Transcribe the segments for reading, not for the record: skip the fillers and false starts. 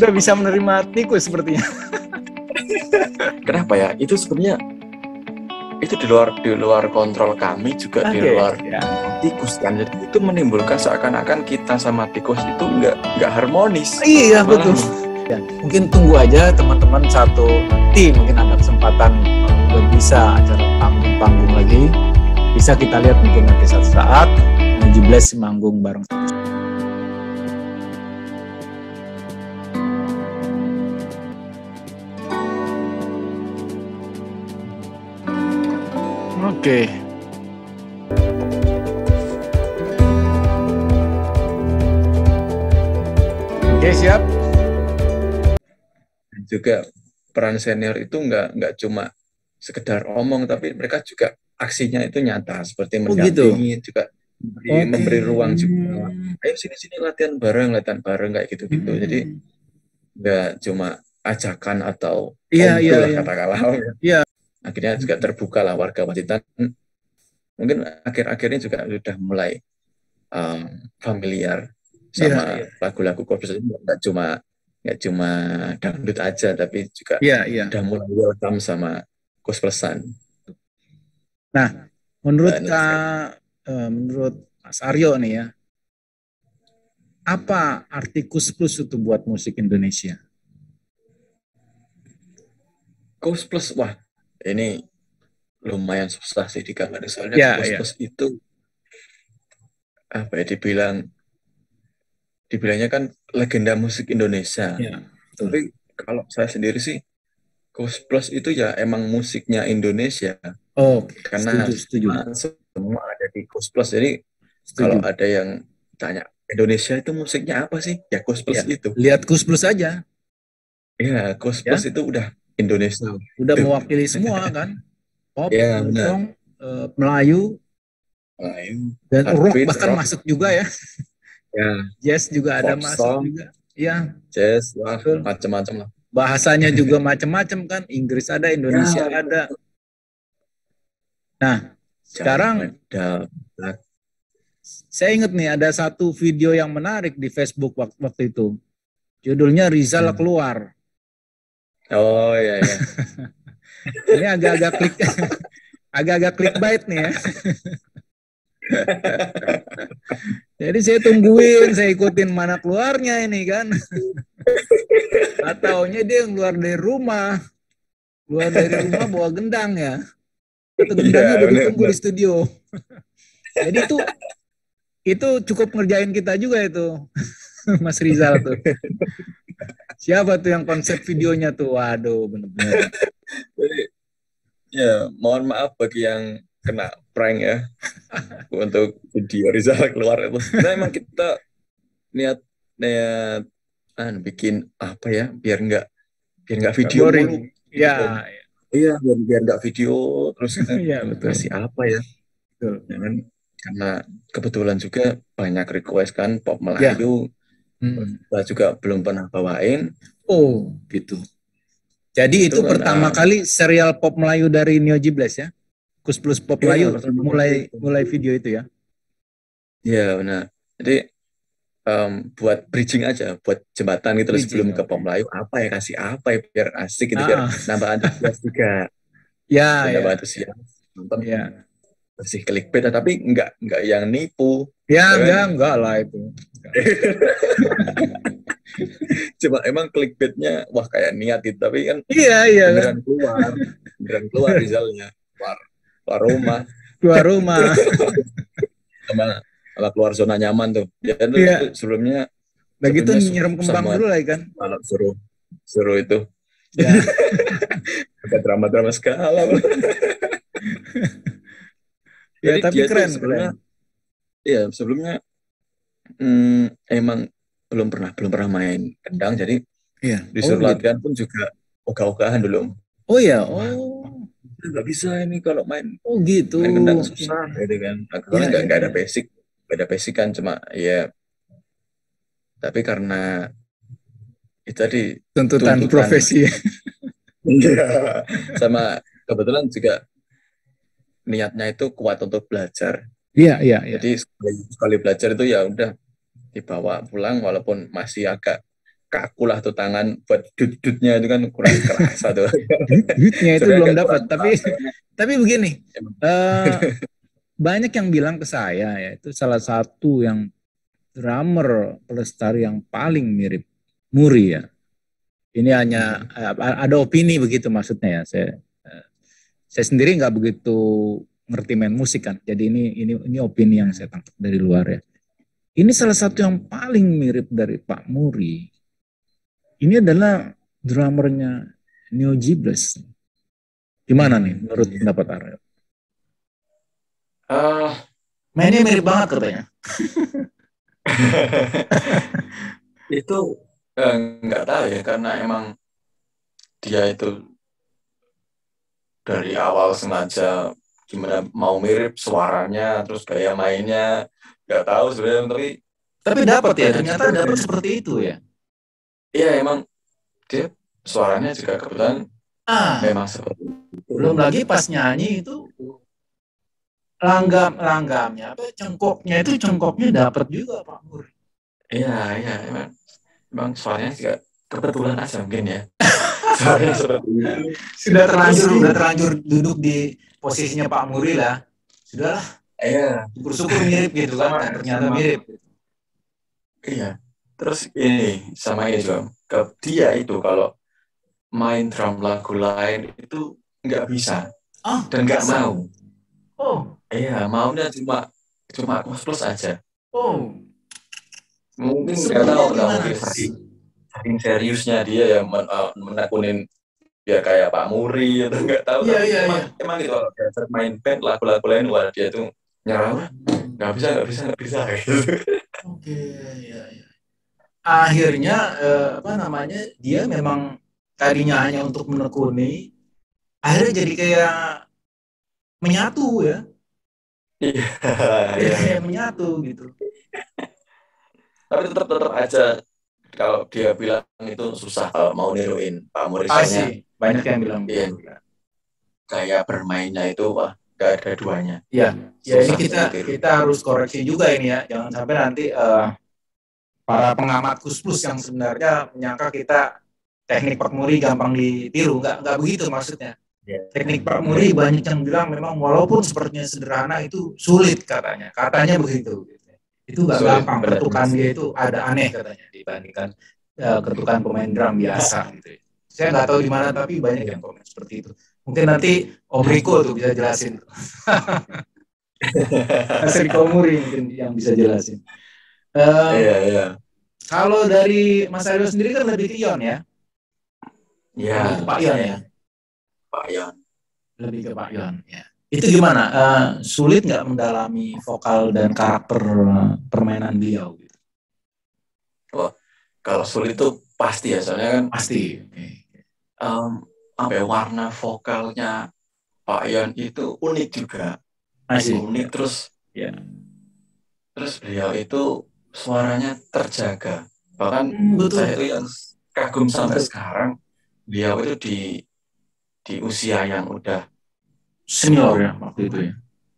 sudah bisa menerima tikus sepertinya. Kenapa ya? Itu sebenarnya itu di luar kontrol kami juga, di luar tikus kan. Jadi itu menimbulkan seakan-akan kita sama tikus itu nggak harmonis. Iya betul. Ya, mungkin tunggu aja teman-teman satu nanti mungkin ada kesempatan udah bisa acara panggung lagi. Bisa kita lihat mungkin nanti satu saat 17 manggung bareng. Oke. Oke, siap. Juga peran senior itu nggak cuma sekedar omong, tapi mereka juga aksinya itu nyata, seperti mendampingi, juga memberi ruang juga. Ayo sini latihan bareng kayak gitu-gitu. Jadi nggak cuma ajakan atau kata-kata. Iya. Akhirnya juga terbuka lah warga Pacitan. Mungkin akhir-akhirnya juga sudah mulai familiar sama lagu-lagu Coldplay. Nggak cuma dangdut aja, tapi juga udah mulai welcome sama Coldplay. Nah, menurut Mas Aryo nih ya, apa arti Coldplay itu buat musik Indonesia? Coldplay, wah ini lumayan susah sih digambarin, soalnya Coldplay itu apa ya, dibilangnya kan legenda musik Indonesia. Tapi kalau saya sendiri sih, Coldplay itu ya emang musiknya Indonesia. Karena setuju. Semua ada di Coldplay. Jadi kalau ada yang tanya Indonesia itu musiknya apa sih? Ya Coldplay itu. Lihat Coldplay aja. Ya Coldplay itu udah Indonesia. Udah mewakili semua kan. Pop, rock, Melayu, dan rock bahkan masuk juga ya. Jazz juga ada masuk juga. Iya. Jazz, wah macam-macam lah. Bahasanya juga macam-macam kan. Inggris ada, Indonesia ada. Nah, sekarang saya ingat nih ada satu video yang menarik di Facebook waktu itu. Judulnya Rizal Keluar. Oh iya. Ini agak-agak clickbait nih ya. Jadi saya tungguin, saya ikutin mana keluarnya ini kan. Ataunya dia keluar dari rumah. Keluar dari rumah bawa gendang ya. Atau gendangnya udah ditunggu di studio. Jadi itu cukup ngerjain kita juga itu. Mas Rizal tuh. Siapa tuh yang konsep videonya tuh? Waduh, bener-bener. Jadi, ya mohon maaf bagi yang kena prank ya untuk video Rizal keluar itu. Nah, emang kita niat bikin apa ya, biar nggak video mulu. Ya. Iya, biar nggak video terus kita kasih apa ya? Karena kebetulan juga banyak request kan pop Melayu. Kita juga belum pernah bawain. Oh, gitu. Jadi itu pertama kali serial pop Melayu dari Neo Jibles ya? Coldplay Pop Melayu mulai video itu ya? Iya, benar. Jadi buat bridging aja, buat jembatan gitu sebelum ke pop Melayu, apa ya, kasih apa ya biar asik gitu, biar nambah antusias juga. Nambah antusias. Nonton masih clickbait, tapi enggak yang nipu. Ya, enggak lah itu. Coba emang clickbaitnya wah kayak niat gitu, tapi kan beneran keluar Rizalnya, keluar rumah sama keluar zona nyaman tuh. Ya itu sebelumnya gitu nyiram kembang dulu lah kan. Kalau suruh itu. Ada drama segala. Ya, tapi keren. Iya, sebelumnya emang belum pernah main kendang, jadi disuruh latihan pun juga ogah-ogahan dulu. Oh iya, nggak bisa ini kalau main. Oh gitu. Main kendang susah, gitu kan. Karena nggak ada basic kan, cuma ya. Tapi karena itu tadi tuntutan profesi. Sama kebetulan juga niatnya itu kuat untuk belajar. Iya. Jadi sekali belajar itu ya udah dibawa pulang, walaupun masih agak kaku lah tuh tangan buat dut-dutnya itu kan kurang kerasa tuh. Dut-dutnya itu belum dapat, tapi begini, Iya. banyak yang bilang ke saya ya itu salah satu yang drummer pelestari yang paling mirip Muri ya. Ini hanya ada opini begitu maksudnya ya. Saya sendiri nggak begitu ngerti main musik kan. Jadi ini opini yang saya tangkap dari luar ya. Ini salah satu yang paling mirip dari Pak Muri. Ini adalah drummernya Neo Gibles. Gimana nih menurut pendapat Ariel? Mainnya mirip banget katanya. Itu nggak tahu ya, karena emang dia itu dari awal sengaja gimana mau mirip suaranya, terus gaya mainnya nggak tahu sebenarnya, tapi dapat ya, ternyata dapat seperti itu ya. Iya, emang dia suaranya juga kebetulan memang seperti itu. Belum lagi pas nyanyi itu langgamnya apa cengkoknya dapat juga Pak Muri. Iya, emang suaranya juga kebetulan aja mungkin ya. Suaranya seperti itu. Sudah terlanjur duduk di posisinya Pak Muri lah. Sudahlah. Iya. Syukur-syukur mirip gitu kan, ternyata mirip. Iya. Terus ini sama ini juga, dia itu kalau main drum lagu lain itu nggak bisa dan nggak mau. Iya, maunya cuma plus aja. Mungkin nggak tahu mungkin saking seriusnya dia ya menekunin ya kayak Pak Muri atau nggak tahu. Emang gitu kalau dia main band lagu-lagu lain, wah dia tuh nyerah, nggak bisa gitu. Oke, iya. Akhirnya dia memang tadinya hanya untuk menekuni, akhirnya jadi kayak menyatu ya. Iya. Kayak menyatu gitu. Tapi tetap aja kalau dia bilang itu susah mau niruin Pak Muri. Banyak yang bilang kayak bermainnya itu wah nggak ada duanya. Iya. Ya ini kita harus koreksi juga ini ya, jangan sampai nanti para pengamat Kus-Plus yang sebenarnya menyangka kita teknik Pak Muri gampang ditiru, nggak begitu maksudnya. Teknik Pak Muri banyak yang bilang memang walaupun sepertinya sederhana itu sulit katanya begitu. Itu nggak gampang, ketukan dia itu ada aneh katanya dibandingkan ketukan pemain drum biasa gitu. Saya nggak tahu di mana tapi banyak yang komen seperti itu. Mungkin nanti Om Riko tuh bisa jelasin. Mas Riko Muri mungkin yang bisa jelasin. Iya. Kalau dari Mas Ariel sendiri kan lebih ke Ion ya? Iya. Pak Ion ya? Pak Ion. Lebih ke Pak Ion ya. Itu gimana? Sulit nggak mendalami vokal dan karakter permainan beliau? Gitu? Wah, kalau sulit itu pasti ya, soalnya kan pasti. Sampai warna vokalnya Pak Ion itu unik juga. Unik terus. Ya. Terus beliau itu suaranya terjaga. Bahkan saya itu yang kagum sampai sekarang, beliau itu di usia yang udah senior ya waktu itu ya.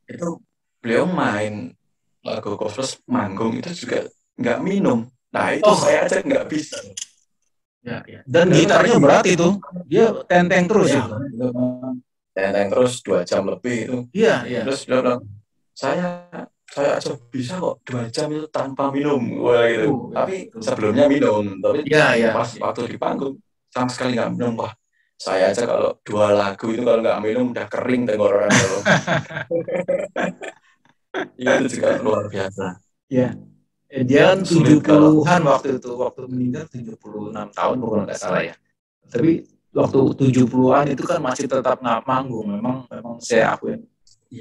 Itu beliau main lagu Kus-Plus manggung itu juga nggak minum. Nah itu saya aja nggak bisa. Ya. Dan gitarnya berat itu, dia tenteng terus ya. Tenteng terus 2 jam lebih itu. Iya. Terus dia bilang, saya aja bisa kok 2 jam itu tanpa minum. Wah gitu. Tapi sebelumnya minum. Tapi pas waktu di panggung sama sekali nggak minum. Wah, saya aja kalau 2 lagu itu kalau nggak minum udah kering tenggorokan. Itu juga luar biasa. Iya. Dia 70-an waktu itu, waktu meninggal 76 tahun kalau nggak salah ya. Tapi waktu 70-an itu kan masih tetap manggung. Memang saya akuin.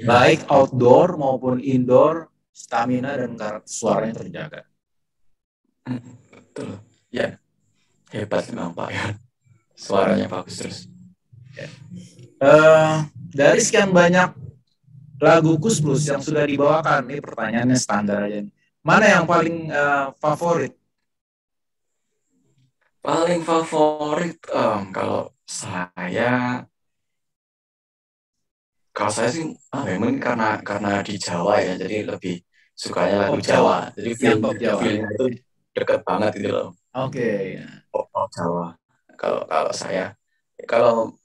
Baik outdoor maupun indoor, stamina dan suaranya terjaga. Betul. Ya. Hebat memang Pak ya. Suaranya bagus terus. Ya. Dari sekian banyak lagu Kus-Plus yang sudah dibawakan, ini pertanyaannya standar aja. Mana yang paling favorit? Paling favorit kalau saya sih memang karena di Jawa ya, jadi lebih sukanya lagu Jawa. Jadi feelnya itu dekat banget gitu loh. Oke. Pop Jawa. Kalau saya, kalau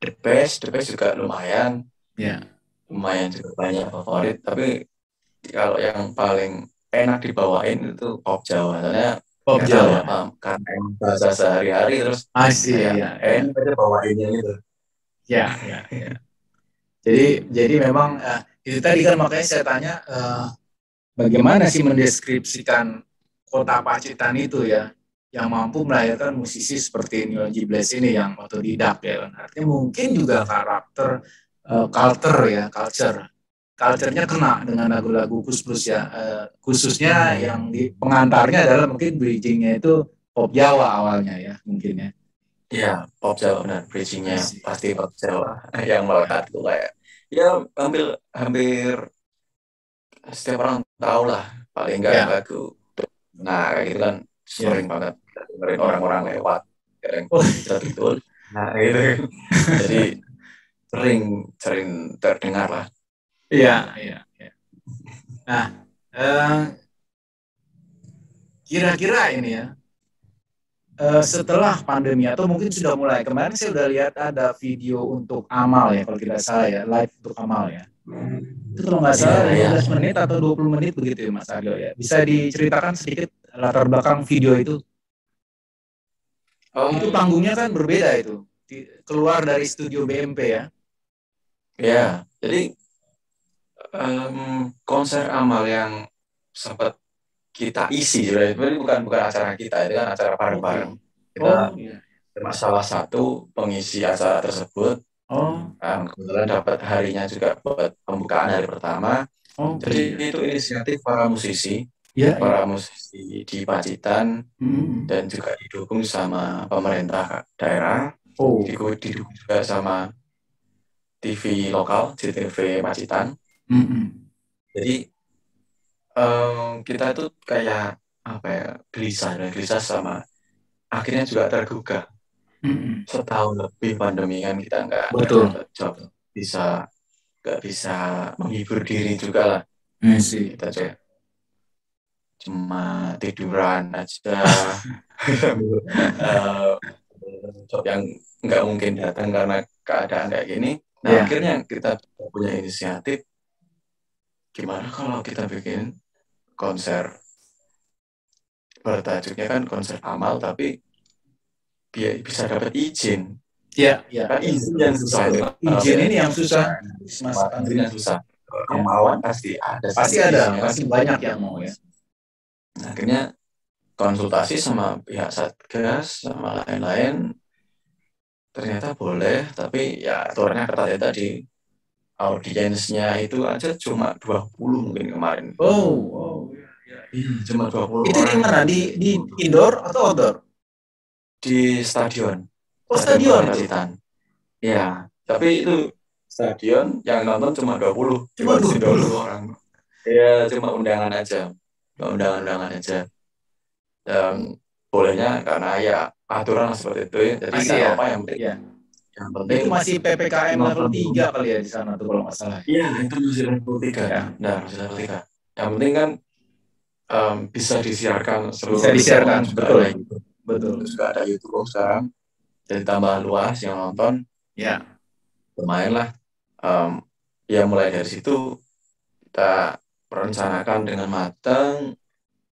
The Best juga lumayan. Ya. Lumayan juga banyak favorit. Tapi kalau yang paling enak dibawain itu pop Jawa. Soalnya Pop nggak tahu Jawa. apa, karena bahasa sehari-hari terus Masih kayak ya, ya. enak aja bawainnya gitu. Ya, ya, ya. Jadi memang itu tadi kan makanya saya tanya bagaimana sih mendeskripsikan kota Pacitan itu ya, yang mampu melahirkan musisi seperti Neil Gibles ini yang otodidak ya kan. Artinya mungkin juga karakter culture-nya kena dengan lagu-lagu Kus ya. Khususnya yang di pengantarnya adalah mungkin bridging-nya itu pop Jawa awalnya ya mungkin ya. Iya, pop Jawa benar, bridging-nya pasti pop Jawa yang melekat tuh kayak ya hampir setiap orang tahu lah paling enggak lagu. Nah kayak gitu kan sering banget dengerin orang-orang lewat yang betul. Nah gitu. Jadi sering terdengar lah. Iya. Nah, kira-kira ini ya, setelah pandemi atau mungkin sudah mulai, kemarin saya udah lihat ada video untuk Amal ya, kalau tidak salah ya, live untuk Amal ya. Itu kalau nggak salah 15 menit atau 20 menit begitu ya Mas Aryo ya. Bisa diceritakan sedikit latar belakang video itu? Itu panggungnya kan berbeda itu, keluar dari studio BMP ya. Ya, jadi konser Amal yang sempat kita isi sebenarnya bukan acara kita, itu kan acara bareng-bareng. Kita salah satu pengisi acara tersebut. Kebetulan dapat harinya juga buat pembukaan hari pertama. Jadi itu inisiatif para musisi, para musisi di Pacitan dan juga didukung sama pemerintah daerah, didukung juga sama TV lokal, JTV Pacitan. Jadi kita tuh kayak apa ya, gelisah sama akhirnya juga tergugah. Setahun lebih pandemi kan kita nggak dapat job, nggak bisa menghibur diri juga lah. Kita cuma tiduran aja, job yang nggak mungkin datang karena keadaan kayak gini. Nah akhirnya kita punya inisiatif, gimana kalau kita bikin konser bertajuknya kan konser Amal tapi bisa dapat izin. Kan izin yang susah itu. Izin ini yang susah. Izin yang susah. Kemauan pasti ada. Pasti banyak yang mau ya. Akhirnya konsultasi sama pihak Satgas sama lain-lain, ternyata boleh, tapi ya aturannya ketat ya tadi. Audiensnya itu aja cuma 20 mungkin kemarin. Cuma 20 itu orang. Itu di mana? Di indoor atau outdoor? Di stadion. Stadion. Ya, tapi itu stadion yang nonton cuma 20. Cuma 20 orang. Ya, cuma undangan aja. Undangan aja. Dan bolehnya karena ya aturan seperti itu ya. Jadi nggak apa yang penting. Yang penting itu masih PPKM level 3 kali ya di sana tuh kalau nggak salah. Iya, itu masih level 3. Ya. Nah, masih level 3. Yang penting kan bisa disiarkan seluruh. Bisa disiarkan, betul. Terus juga ada YouTube sekarang. Jadi tambah luas yang nonton. Ya. Lumayan lah. Ya mulai dari situ kita merencanakan dengan matang,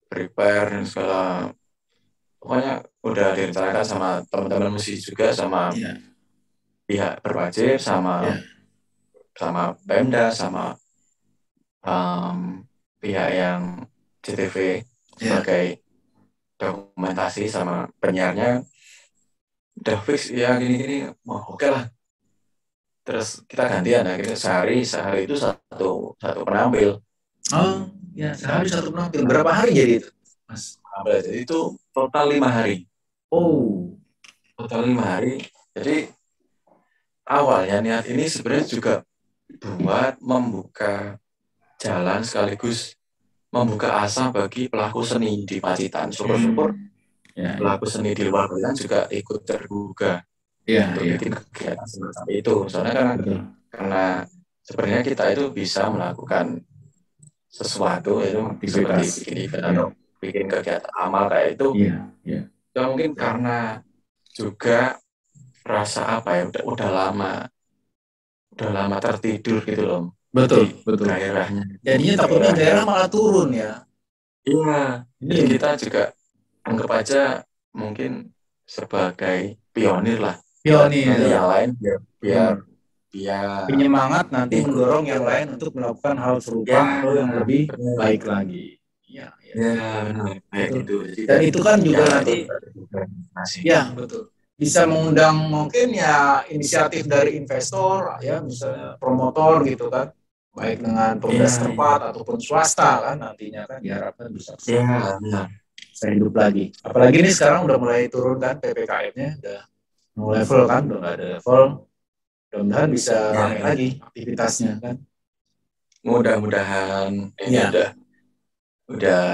prepare dan segala, pokoknya udah direncanakan sama teman-teman musisi juga, sama pihak berwajib, sama Pemda, sama pihak yang JTV sebagai dokumentasi sama penyiarnya. Udah fix ya gini-gini, oke lah. Terus kita gantian, akhirnya sehari itu satu penampil. Sehari satu penampil. Berapa hari jadi itu, Mas? Jadi itu total 5 hari. Total 5 hari. Jadi awalnya niat ini sebenarnya juga buat membuka jalan sekaligus membuka asa bagi pelaku seni di Pacitan. Syukur-syukur pelaku seni di luar Pacitan juga ikut tergugah untuk bikin kegiatan semacam itu. Soalnya karena sebenarnya kita itu bisa melakukan sesuatu itu seperti bikin event atau bikin kegiatan amal kayak itu. Iya. Ya mungkin karena juga rasa apa ya, udah lama tertidur gitu loh. Betul. Gairahnya. Jadinya takutnya gairah malah turun ya. Iya. Jadi kita juga anggap aja mungkin sebagai pionir lah. Nanti yang lain biar penyemangat nanti mendorong yang lain untuk melakukan hal serupa atau yang lebih baik lagi. Ya, benar. Gitu. Dan itu kan juga nanti ya betul. Bisa mengundang mungkin ya inisiatif dari investor ya, misalnya promotor gitu kan, baik dengan pemerintah setempat ataupun swasta kan, nantinya kan diharapkan bisa hidup lagi. Apalagi ini sekarang udah mulai turun kan PPKM-nya, udah no level kan, udah nggak ada level. Mudah-mudahan bisa ramai lagi aktivitasnya kan. Mudah-mudahan ini udah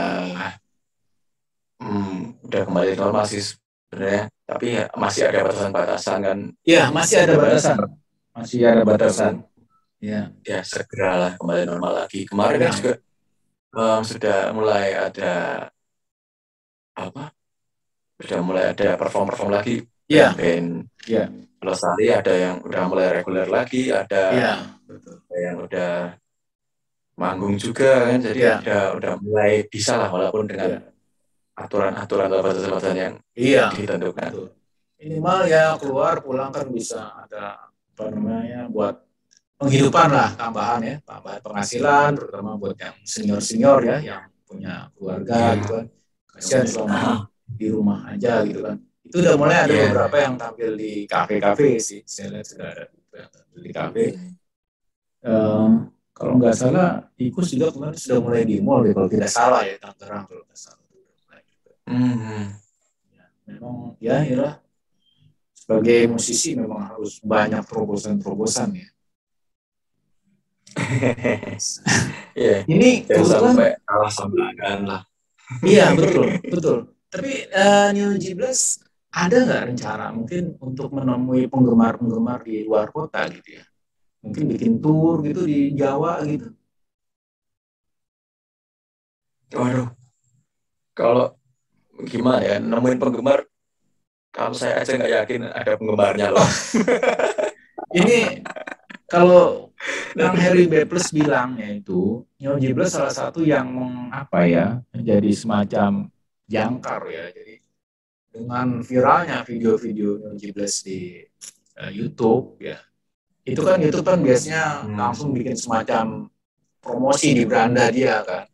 kembali normal sih sebenarnya, tapi ya masih ada batasan-batasan kan. Iya, masih ada batasan. Ya, segeralah kembali normal lagi. Kemarin kan juga sudah mulai ada perform lagi. Band Lestari ada yang udah mulai reguler lagi, ada yang udah manggung juga kan, jadi udah mulai bisa lah, walaupun dengan aturan-aturan atau batasan-batasan yang ditentukan. Minimal ya keluar pulang kan bisa ada buat penghidupan lah, tambahan penghasilan, terutama buat yang senior ya, yang punya keluarga gitu kan, kasihan selama di rumah aja gitu kan. Itu udah mulai ada beberapa yang tampil di kafe-kafe sih, saya lihat sudah ada yang tampil di kafe. Kalau nggak salah, Tikus juga kemarin sudah mulai di mall kalau tidak salah ya, Tangerang kalau nggak salah. Memang ya sebagai musisi memang harus banyak terobosan ya. Ini sampai kalah sambakan lah. Iya betul. Tapi Neo G-Blast ada nggak rencana mungkin untuk menemui penggemar-penggemar di luar kota gitu ya? Mungkin bikin tour gitu di Jawa gitu. Waduh, kalau gimana ya nemuin penggemar? Kalau saya aja nggak yakin ada penggemarnya loh. Ini kalau Kang Heri B+ bilang yaitu Neo G-Blast salah satu yang menjadi semacam jangkar ya. Jadi dengan viralnya video-video Neo G-Blast di YouTube ya. Itu kan YouTube kan biasanya langsung bikin semacam promosi di beranda dia kan.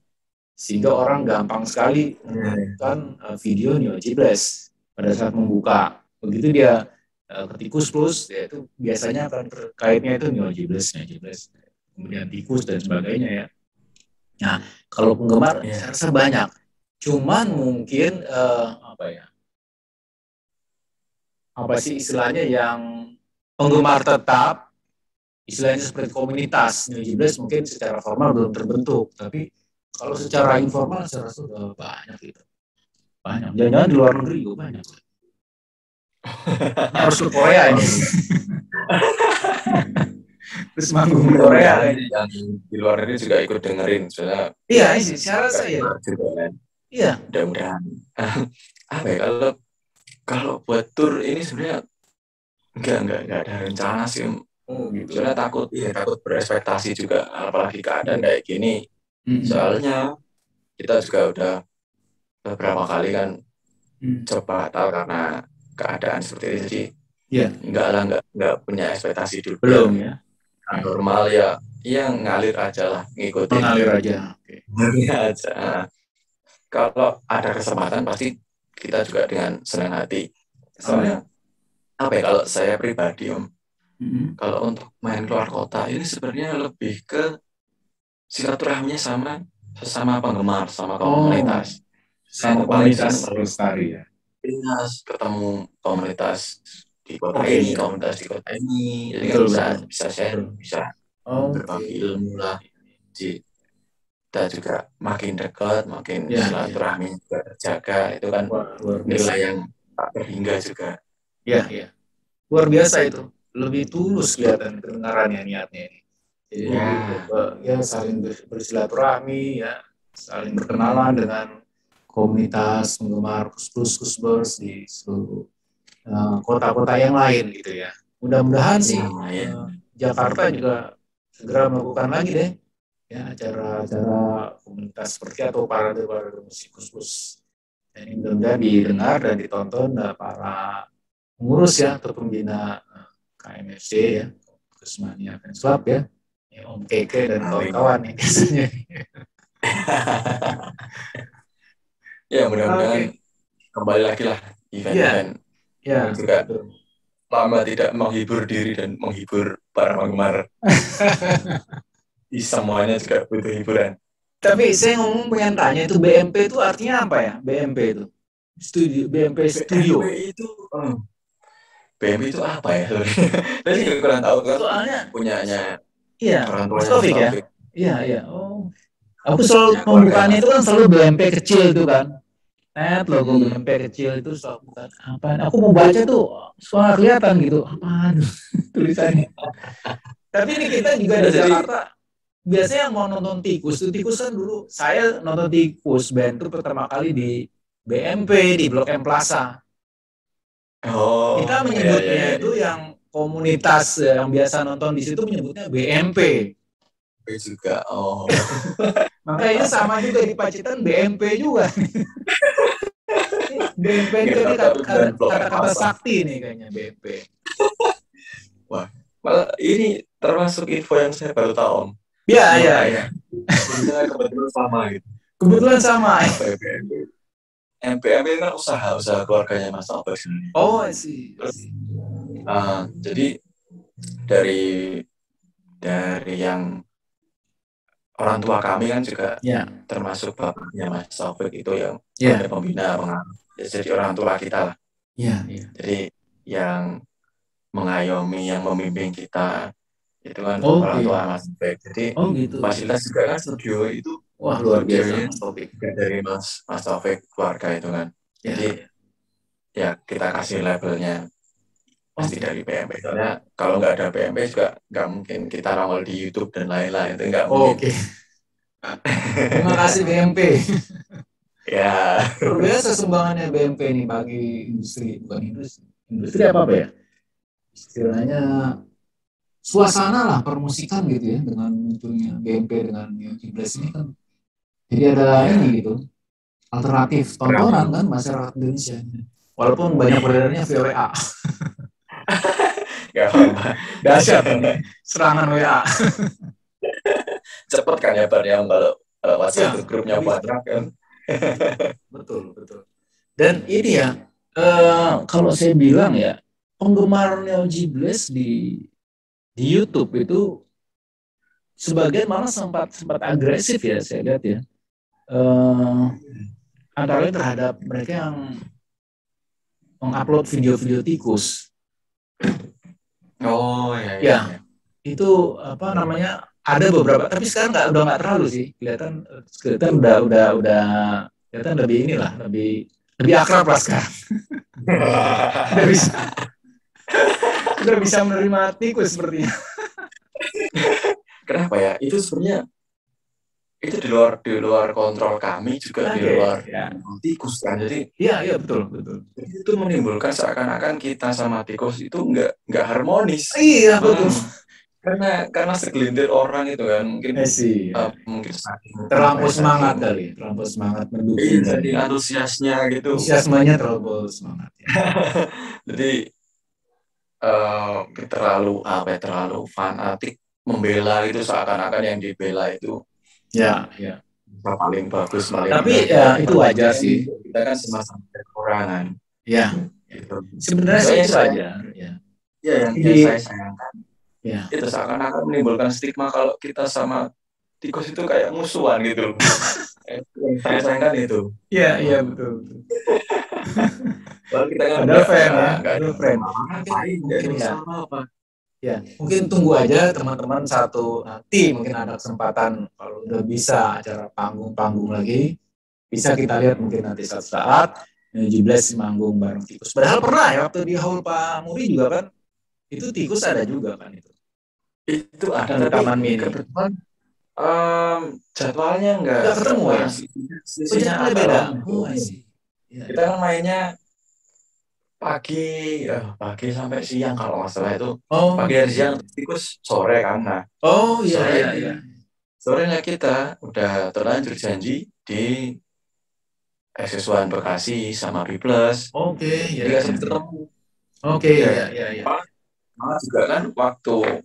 Sehingga orang gampang sekali menemukan video Neo G-Blast pada saat membuka. Begitu dia Tikus Plus, ya itu biasanya akan terkaitnya itu Neo G-Blast, kemudian Tikus dan sebagainya ya. Nah, kalau penggemar saya rasa banyak. Cuman mungkin apa sih istilahnya yang penggemar tetap, istilahnya seperti komunitas Neo G-Blast mungkin secara formal belum terbentuk, tapi kalau secara informal saya rasa sudah banyak gitu. Banyak. Jangan-jangan di luar negeri juga banyak. Harus ke Korea ini. Terus manggung di Korea. Yang di luar negeri juga ikut dengerin. Iya, saya rasa ya. Iya. Mudah-mudahan. Kalau buat tour ini sebenarnya enggak ada rencana sih. Gitu. Soalnya takut berespektasi juga, apalagi keadaan kayak gini. Soalnya kita juga udah beberapa kali kan coba tahu karena keadaan seperti ini, jadi nggak punya ekspektasi dulu. Belum ya. Normal ya ngalir aja lah, ngikutin. Ngalir aja. Ngalir aja. Kalau ada kesempatan pasti kita juga dengan senang hati. Soalnya kalau saya pribadi kalau untuk main keluar kota ini sebenarnya lebih ke silaturahminya sama sesama penggemar, sama komunitas. Sama komunitas Lestari ya. Ketemu komunitas di kota ini, komunitas di kota ini, jadi bisa share, bisa berbagi ilmu lah. Jadi kita juga makin dekat, makin silaturahmi juga terjaga. Itu kan nilai yang tak terhingga juga. Iya. Luar biasa itu. Lebih tulus kelihatan kedengarannya niatnya ini. Jadi saling bersilaturahmi ya, saling berkenalan dengan komunitas penggemar Kusbers di seluruh kota-kota yang lain gitu ya. Mudah-mudahan sih Jakarta juga segera melakukan lagi deh ya acara-acara komunitas seperti atau parade musik Kusbers. Dan ini mudah-mudahan didengar dan ditonton para pengurus ya atau pembina KMFC ya, Kusmania Fans Club ya, Om Keke dan kawan-kawan nih biasanya. Ya mudah-mudahan kembali lagi lah event-event yang juga lama tidak menghibur diri dan menghibur para penggemar. Semuanya juga butuh hiburan. Tapi saya pengen tanya itu BMP itu artinya apa ya? BMP itu BMP Studio. BMP itu apa ya? Saya juga kurang tahu kan. Soalnya punyanya orang tua Taufik ya. Iya. Oh. Aku selalu pembukaannya itu kan selalu BMP kecil itu kan. Logo BMP kecil itu selalu bukan apaan. Aku mau baca tuh soalnya kelihatan gitu. Apaan tulisannya. Tapi ini kita juga di Jakarta biasanya yang mau nonton tikus kan dulu saya nonton tikus band itu pertama kali di BMP di Blok M Plaza. Kita menyebutnya itu yang komunitas yang biasa nonton di situ menyebutnya BMP. Juga. Makanya sama juga di Pacitan BMP juga. BMP ini kata-kata sakti nih kayaknya BMP. Wah, malah ini termasuk info yang saya baru tahu Om. Iya. Kebetulan sama gitu. Kebetulan sama. MPM itu kan usaha keluarganya Mas Albert sendiri. Oh, sih. Jadi dari yang orang tua kami kan juga termasuk bapaknya Mas Taufik itu yang pembina jadi orang tua kita lah. Jadi yang mengayomi, yang membimbing kita itu kan orang tua Mas Taufik. Jadi fasilitas juga kan studio itu luar biasa Mas Taufik. Dari Mas Taufik keluarga itu kan. Jadi ya kita kasih labelnya pasti dari BMP. Karena kalau nggak ada BMP juga nggak mungkin kita nongol di YouTube dan lain-lain. Itu nggak mungkin. Terima kasih BMP. Ya. Luar biasa sumbangannya BMP nih bagi industri, bukan industri apa ya? Istilahnya suasana lah permusikan gitu ya dengan munculnya BMP dengan Giblas ini kan. Jadi ada ini gitu alternatif tontonan kan masyarakat Indonesia. Walaupun banyak beredarnya WA. Gak apa-apa. Dahsyat nih serangan WA. Cepet kan ya Pak ya kalau WhatsApp grupnya banyak kan. Betul. Dan ini ya kalau saya bilang ya penggemar Neo Giblas di YouTube itu sebagian malah sempat agresif ya saya lihat ya. Antara lain terhadap mereka yang mengupload video-video tikus. Ya. Itu apa namanya? Ada beberapa, tapi sekarang udah nggak terlalu sih. Kelihatan udah kelihatan lebih akrab lah sekarang. Udah bisa menerima tikus sepertinya. Kenapa ya? Itu sebenarnya itu di luar kontrol kami juga di luar tikus kan. Jadi iya betul. Jadi itu menimbulkan seakan-akan kita sama tikus itu nggak harmonis. Iya betul. Karena segelintir orang itu kan mungkin mungkin terlampau semangat mendukung. Jadi antusiasnya gitu. Antusiasmenya terlalu semangat. Ya. Jadi terlalu fanatik membela itu seakan-akan yang dibela itu paling bagus paling. Tapi ya itu wajar sih. Kita kan sama-sama kekurangan. Ya. Gitu. Sebenarnya itu wajar. Ya yang saya sayangkan. Itu seakan-akan menimbulkan stigma kalau kita sama tikus itu kayak musuhan gitu. Saya sayangkan itu. Iya betul. Kalau kita kan ada fan ya, nggak ada fan. Mungkin tunggu aja teman-teman nanti mungkin ada kesempatan kalau udah bisa acara panggung lagi bisa kita lihat mungkin nanti suatu saat 17 manggung bareng tikus. Padahal pernah ya waktu di Haul Pak Muri juga kan itu tikus ada juga kan itu. Itu ada di Taman Mini. Kebetulan Jadwalnya Nggak ketemu ya? Sisinya beda. Kita kan mainnya pagi sampai siang kalau nggak salah itu. Pagi dan siang, tikus sore kan. Nah, Iya. sorenya kita udah terlanjur janji di SS1 Bekasi sama B+. Iya. Nggak sempat ketemu. Iya. Malah juga kan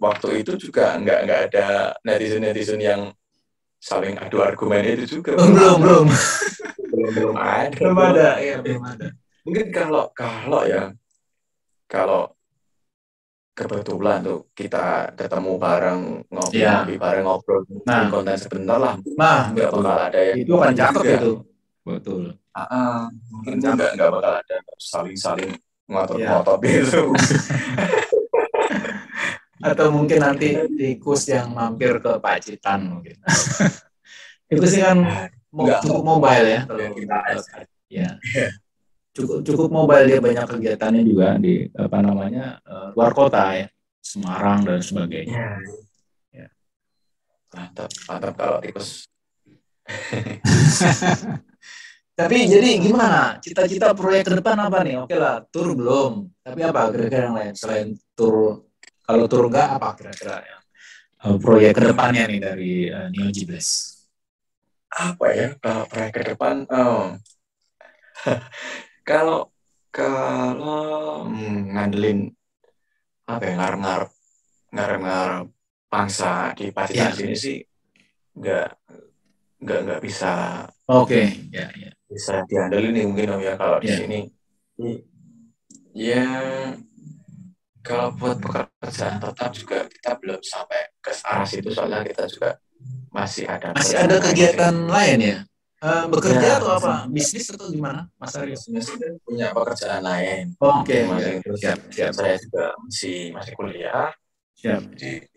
waktu itu juga nggak ada netizen yang saling adu argumen itu juga. Belum ada. Iya, belum ada. Mungkin kalau kebetulan tuh kita ketemu bareng ngopi bareng ngobrol bikin konten sebentar lah. Nggak bakal ada yang itu kan cakep itu. Betul. Mungkin nggak bakal ada saling ngotot gitu. Atau mungkin nanti tikus yang mampir ke Pacitan mungkin. Itu sih kan cukup mobile ya kalau kita cukup mobile, dia banyak kegiatannya juga di luar kota ya, Semarang dan sebagainya. Ya. Mantap kalau tikus. Tapi jadi gimana? Cita-cita proyek ke depan apa nih? Oke lah, tur belum. Tapi apa kira-kira yang lain selain tur? Kalau tur enggak, apa kira-kira proyek ke depannya nih dari Neo-G-Bless? Apa ya proyek ke depan? Kalau ngandelin apa ya, ngarep pangsa di Pacitan sini sih nggak bisa. Ya. Bisa diandelin nih mungkin ya kalau di sini. Ya kalau buat pekerjaan tetap juga kita belum sampai ke arah situ, soalnya kita juga masih ada kegiatan lain ya. Bekerja atau apa? Bisnis atau gimana, Mas Aryo? Punya pekerjaan lain. Siap. Saya juga masih kuliah. Siap. Jadi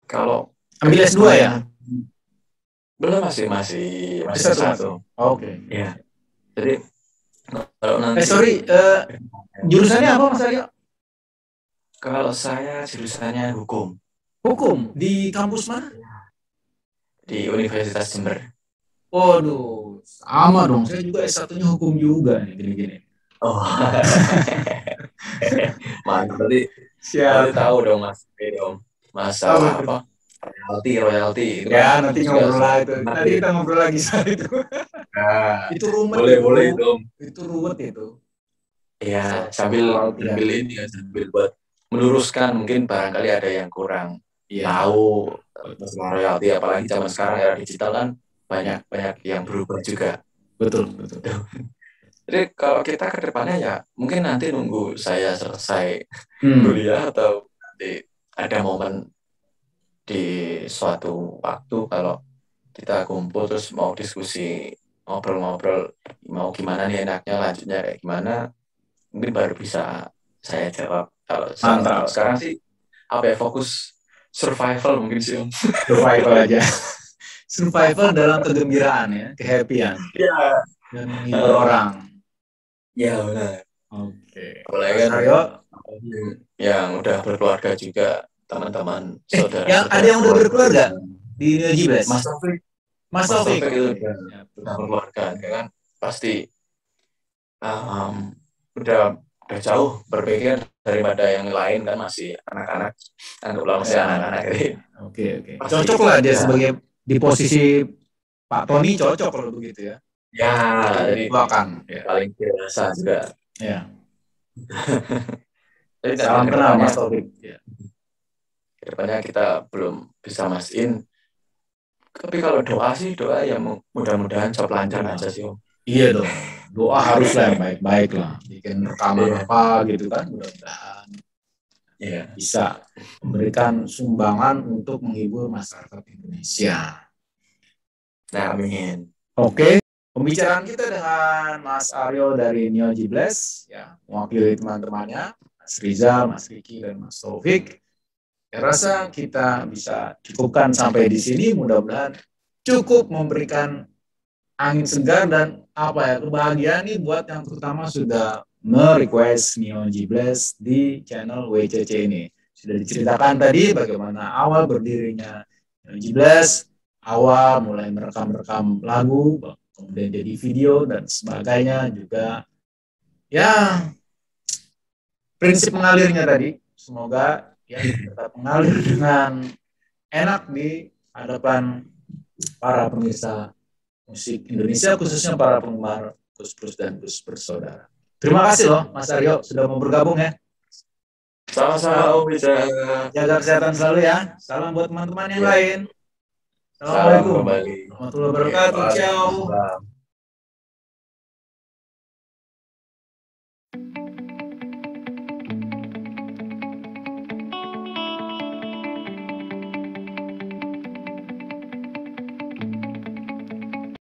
kalau ambil S2 ya? Belum, masih satu. Ya. Jadi kalau nanti jurusannya apa, Mas Aryo? Kalau saya jurusannya hukum. Hukum di kampus mana? Di Universitas Jember. Waduh, sama dong. Saya juga S1-nya hukum juga nih, gini-gini. Mantap, berarti siap. Tahu dong Mas, masalah apa? Royalti. Ya, nanti ngobrol lah itu. Nanti kita ngobrol lagi soal itu. Itu rumit. Boleh dong. Itu ruwet itu. Iya, sambil ini ya, sambil buat meluruskan, mungkin barangkali ada yang kurang tahu masalah royalti, apalagi zaman sekarang era digital kan banyak yang berubah juga. Betul. Jadi kalau kita ke depannya ya mungkin nanti nunggu saya selesai kuliah atau nanti ada momen di suatu waktu kalau kita kumpul terus mau diskusi, ngobrol-ngobrol mau gimana nih enaknya, lanjutnya kayak gimana, mungkin baru bisa saya jawab. Kalau sekarang sih fokus survival mungkin sih. Survival aja. Survival dalam kegembiraan ya, kehappyan. Iya. Dan menghibur orang. Ya benar. Apalagi kan yang udah berkeluarga juga, teman-teman saudara. Yang ada yang udah berkeluarga di Neo-G-Bless. Mas Taufik itu udah berkeluarga, kan pasti udah jauh berpikir daripada yang lain, kan masih anak-anak, masih anak-anak. Oke. Cocok lah dia sebagai di posisi Pak Tony, cocok kalau begitu ya. Ya, jadi bahkan paling biasa juga. Ya. Salam kenal Mas Taufik. Kedepannya kita belum bisa mastiin. Tapi kalau doa ya mudah-mudahan job lancar aja sih. Iya dong. Doa harus lah yang baik-baik lah. Bikin rekaman apa gitu kan, mudah-mudahan bisa memberikan sumbangan untuk menghibur masyarakat Indonesia. Nah, amin. Oke. Pembicaraan kita dengan Mas Aryo dari Neo-G-Bless, ya, mewakili teman-temannya, Mas Rizal, Mas Riki, dan Mas Taufik. Saya rasa kita bisa cukupkan sampai di sini. Mudah-mudahan cukup memberikan angin segar dan kebahagiaan nih buat yang terutama sudah merequest Neo-G-Bless di channel WCC ini. Sudah diceritakan tadi bagaimana awal berdirinya Neo-G-Bless, awal, mulai merekam lagu, kemudian jadi video dan sebagainya juga. Ya, prinsip mengalirnya tadi, semoga ya tetap mengalir dengan enak di hadapan para pemirsa musik Indonesia, khususnya para penggemar Gus Plus dan Gus Bersaudara. Terima kasih loh Mas Aryo sudah mau bergabung ya. Sama-sama Om Rizal. Jaga kesehatan selalu ya. Salam buat teman-teman yang lain. Assalamualaikum warahmatullahi wabarakatuh. Ciao.